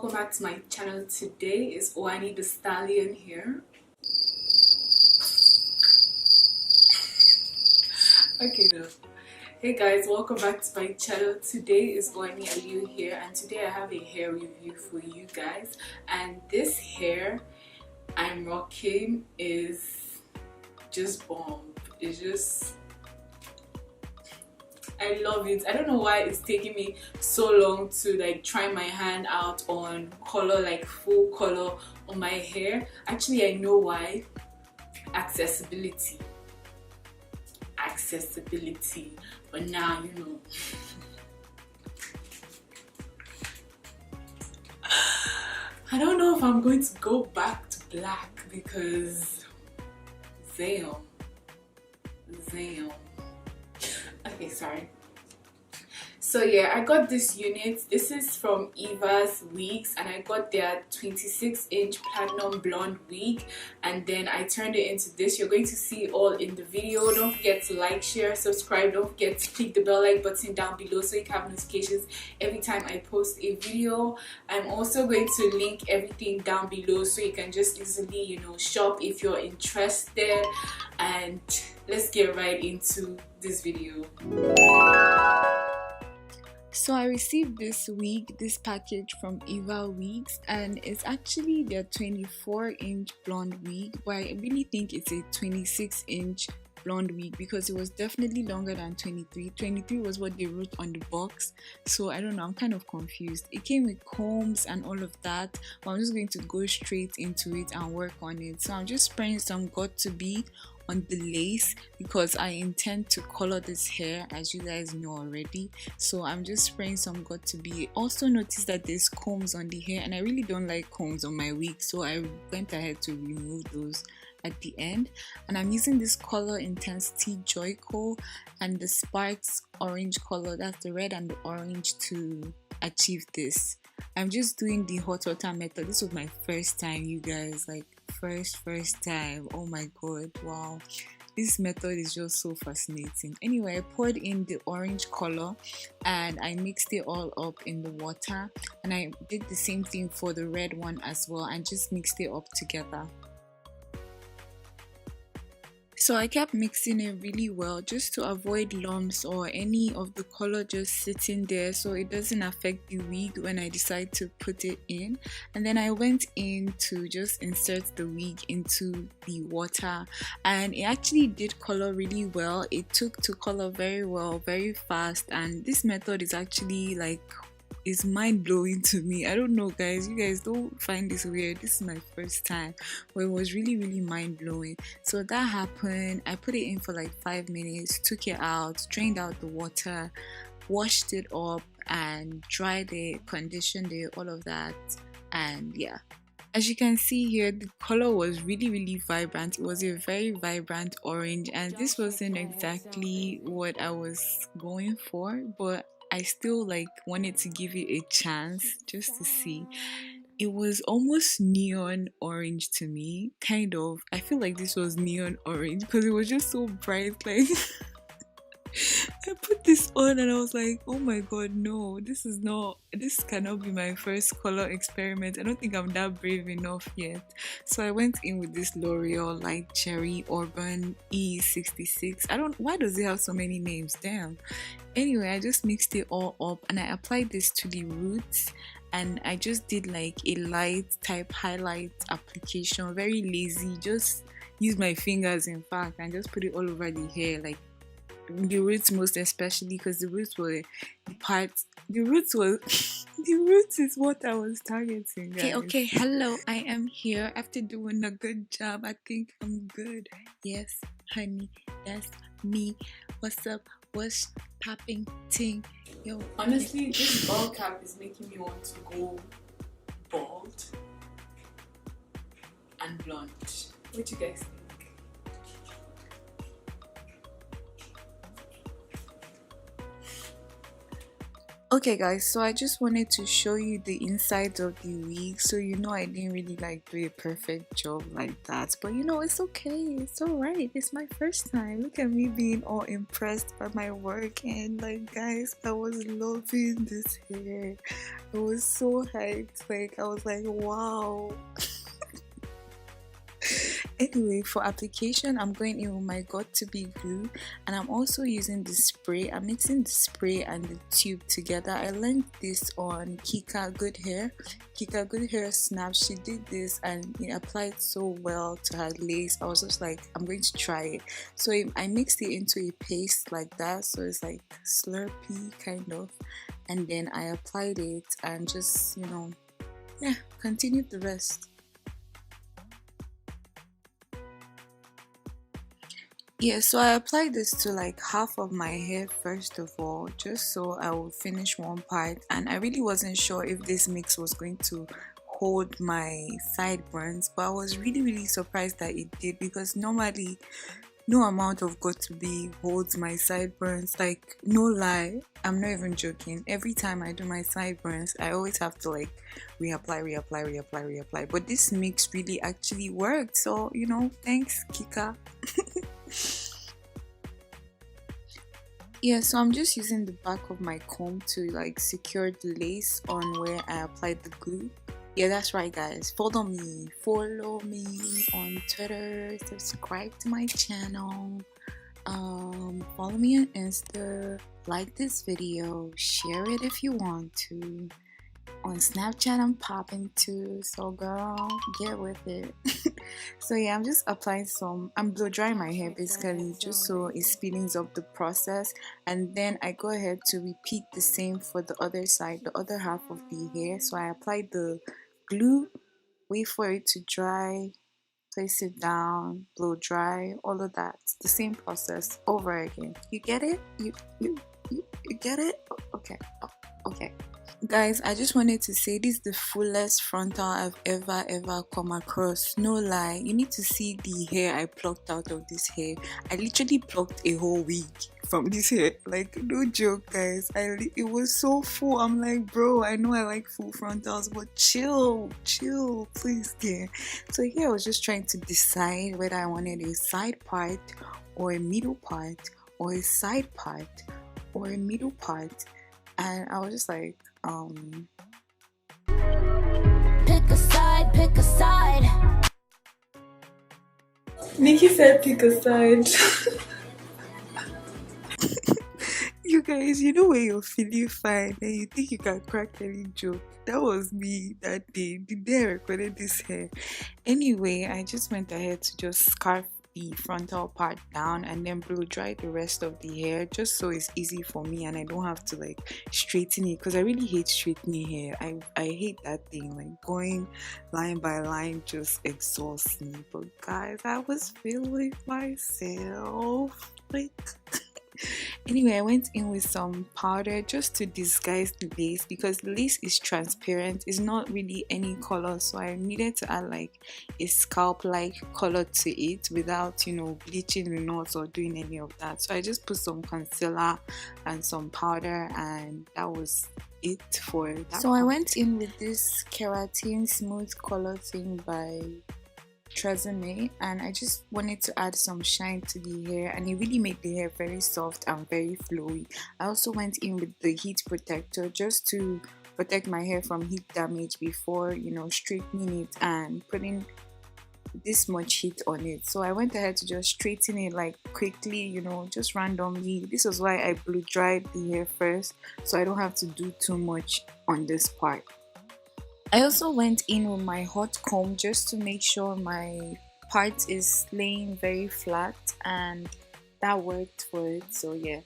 welcome back to my channel. Today is Oani the Stallion here. Okay though. Hey guys, welcome back to my channel. Today is Oani Aliu here, and today I have a hair review for you guys. And this hair I'm rocking is just bomb. It's just, I love it. I don't know why it's taking me so long to like try my hand out on color, like full color on my hair. Actually, I know why. Accessibility. But now you know. I don't know if I'm going to go back to black because damn. Okay, sorry. So yeah, I got this unit. This is from EvaWigs, and I got their 26-inch platinum blonde wig, and then I turned it into this. You're going to see it all in the video. Don't forget to like, share, subscribe. Don't forget to click the bell like button down below so you can have notifications every time I post a video. I'm also going to link everything down below so you can just easily, you know, shop if you're interested. And let's get right into this video. So I received this package from EvaWigs, and it's actually their 24-inch blonde wig, but I really think it's a 26-inch blonde wig because it was definitely longer than 23. 23 was what they wrote on the box, so I don't know, I'm kind of confused. It came with combs and all of that, but I'm just going to go straight into it and work on it. So I'm just spraying some got to be on the lace because I intend to color this hair, as you guys know already. So I'm just spraying some got to be. Also notice that there's combs on the hair, and I really don't like combs on my wig, so I went ahead to remove those at the end. And I'm using this color intensity Joico and the Sparks orange color, that's the red and the orange, to achieve this. I'm just doing the hot water method. This was my first time, you guys, like first time. Oh my god, wow, this method is just so fascinating. Anyway, I poured in the orange color and I mixed it all up in the water, and I did the same thing for the red one as well and just mixed it up together. So I kept mixing it really well just to avoid lumps or any of the color just sitting there so it doesn't affect the wig when I decide to put it in. And then I went in to just insert the wig into the water, and it actually did color really well. It took to color very well, very fast, and this method is actually like, it's mind-blowing to me. I don't know guys, you guys don't find this weird. This is my first time, but it was really mind-blowing. So that happened. I put it in for like 5 minutes, took it out, drained out the water, washed it up and dried it, conditioned it, all of that. And yeah, as you can see here, the color was really vibrant. It was a very vibrant orange, and this wasn't exactly what I was going for, but I still like wanted to give it a chance just to see. It was almost neon orange to me, kind of. I feel like this was neon orange because it was just so bright. Like I put this on and I was like, oh my god, no, this cannot be my first color experiment. I don't think I'm that brave enough yet. So I went in with this L'Oreal Light Cherry Urban E66. Why does it have so many names? Damn. Anyway, I just mixed it all up and I applied this to the roots, and I just did like a light type highlight application, very lazy, just use my fingers in fact, and just put it all over the hair, like the roots most especially, because the roots is what I was targeting, guys. Okay, hello, I am here after doing a good job. I think I'm good. Yes, honey, that's me. What's up? What's popping ting? Yo, honestly, this bald cap is making me want to go bald and blonde. What do you guys think? Okay guys, so I just wanted to show you the inside of the wig. So I didn't really like do a perfect job like that, but it's okay, it's all right. It's my first time. Look at me being all impressed by my work, and like guys, I was loving this hair. I was so hyped. Like I was like, wow. Anyway, for application, I'm going in with my got to be glue, and I'm also using the spray. I'm mixing the spray and the tube together. I learned this on Kika Good Hair. Kika Good Hair Snap. She did this and it applied so well to her lace. I was just like, I'm going to try it. So I mixed it into a paste like that. So it's like slurpy kind of, and then I applied it and just yeah, continued the rest. Yeah, so I applied this to like half of my hair first of all, just so I would finish one part. And I really wasn't sure if this mix was going to hold my sideburns, but I was really surprised that it did, because normally no amount of got to be holds my sideburns. Like no lie, I'm not even joking. Every time I do my sideburns, I always have to like reapply. But this mix really actually worked. So thanks Kika. Yeah, so I'm just using the back of my comb to like secure the lace on where I applied the glue. Yeah, that's right guys. Follow me on Twitter, subscribe to my channel, follow me on Insta, like this video, share it if you want to. On Snapchat I'm popping too, so girl, get with it. So yeah, I'm just applying I'm blow drying my hair basically, just so it speedings up the process, and then I go ahead to repeat the same for the other side, the other half of the hair. So I apply the glue, wait for it to dry, place it down, blow dry, all of that, the same process over again. You get it? You get it? Okay. Okay guys, I just wanted to say this is the fullest frontal I've ever come across. No lie, you need to see the hair I plucked out of this hair. I literally plucked a whole wig from this hair, like no joke guys. It was so full. I'm like, bro, I know I like full frontals, but chill please. Yeah, so here I was just trying to decide whether I wanted a side part or a middle part, or a side part or a middle part, and I was just like, pick a side. Nikki said pick a side. You guys, when you're feeling fine and you think you can crack any joke. That was me that day, the day I recorded this hair. Anyway, I just went ahead to just scarf the frontal part down and then blow dry the rest of the hair, just so it's easy for me and I don't have to like straighten it, because I really hate straightening hair. I hate that thing, like going line by line just exhausts me. But guys, I was feeling myself like anyway, I went in with some powder just to disguise the lace, because the lace is transparent, it's not really any color, so I needed to add like a scalp like color to it without bleaching the knots or doing any of that. So I just put some concealer and some powder, and that was it for that. So I went in with this keratin smooth color thing by Tresemme, and I just wanted to add some shine to the hair, and it really made the hair very soft and very flowy. I also went in with the heat protector just to protect my hair from heat damage before straightening it and putting this much heat on it. So I went ahead to just straighten it like quickly, just randomly. This is why I blow dried the hair first, so I don't have to do too much on this part. I also went in with my hot comb just to make sure my part is laying very flat, and that worked for it, so yeah.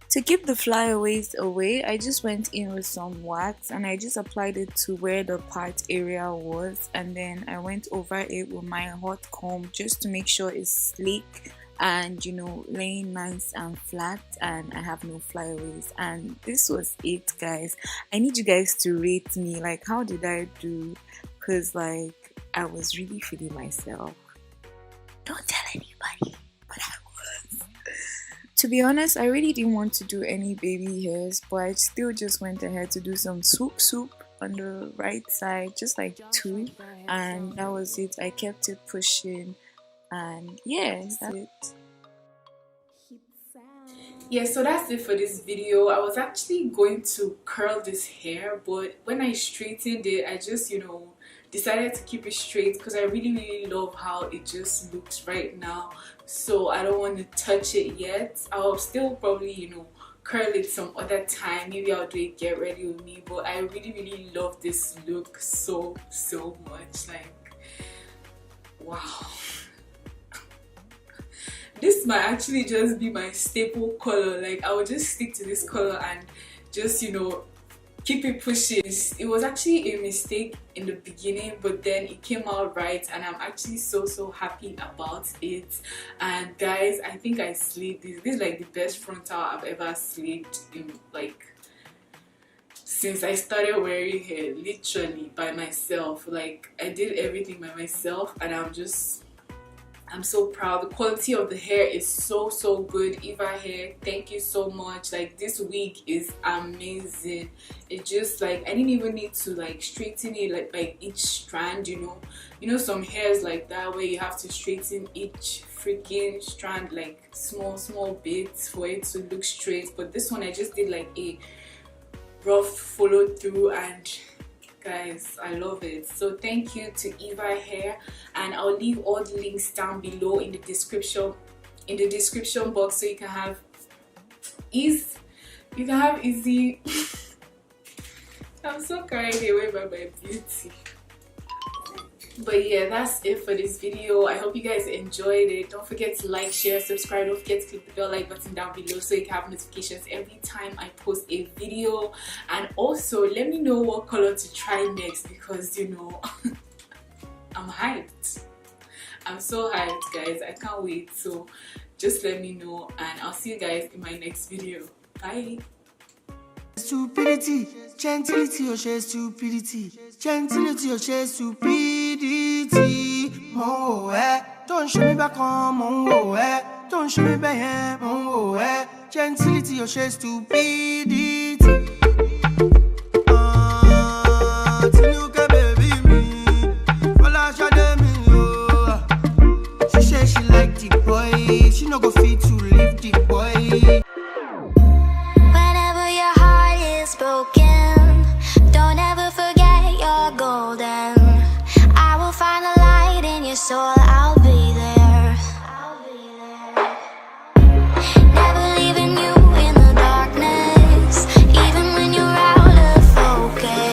To keep the flyaways away, I just went in with some wax and I just applied it to where the part area was, and then I went over it with my hot comb just to make sure it's sleek and laying nice and flat and I have no flyaways. And this was it guys. I need you guys to rate me, like how did I do, because like I was really feeling myself. Don't tell anybody, but I was. To be honest, I really didn't want to do any baby hairs, but I still just went ahead to do some swoop on the right side, just like 2, and that was it. I kept it pushing, and yeah, that's it. Yeah, so that's it for this video. I was actually going to curl this hair, but when I straightened it, I just, decided to keep it straight because I really love how it just looks right now. So I don't want to touch it yet. I'll still probably, curl it some other time. Maybe I'll do a get ready with me, but I really love this look so much. Like, wow. This might actually just be my staple color. Like, I would just stick to this color and just, keep it pushing. It was actually a mistake in the beginning, but then it came out right, and I'm actually so happy about it. And guys, I think I slayed this. This is like the best frontal I've ever slayed in, like, since I started wearing hair, literally by myself. Like, I did everything by myself, and I'm so proud. The quality of the hair is so good. Eva hair, thank you so much. Like, this wig is amazing. It just, like, I didn't even need to like straighten it like by each strand, you know some hairs like that where you have to straighten each freaking strand like small bits for it to look straight. But this one I just did like a rough follow through, and guys, I love it. So thank you to Eva hair, and I'll leave all the links down below in the description box, so you can have easy I'm so carried away by my beauty. But yeah, that's it for this video. I hope you guys enjoyed it. Don't forget to like, share, subscribe. Don't forget to click the bell like button down below so you can have notifications every time I post a video. And also let me know what color to try next, because I'm hyped. I'm so hyped, guys. I can't wait. So just let me know, and I'll see you guys in my next video. Bye. Stupidity, gentility, or share stupidity, gentility, or share stupidity. Oh, don't show me back on, don't show me back, gentility, or share stupidity. Tinuka baby me, follow me, she said she like the boy, she no go fit to leave the boy. Broke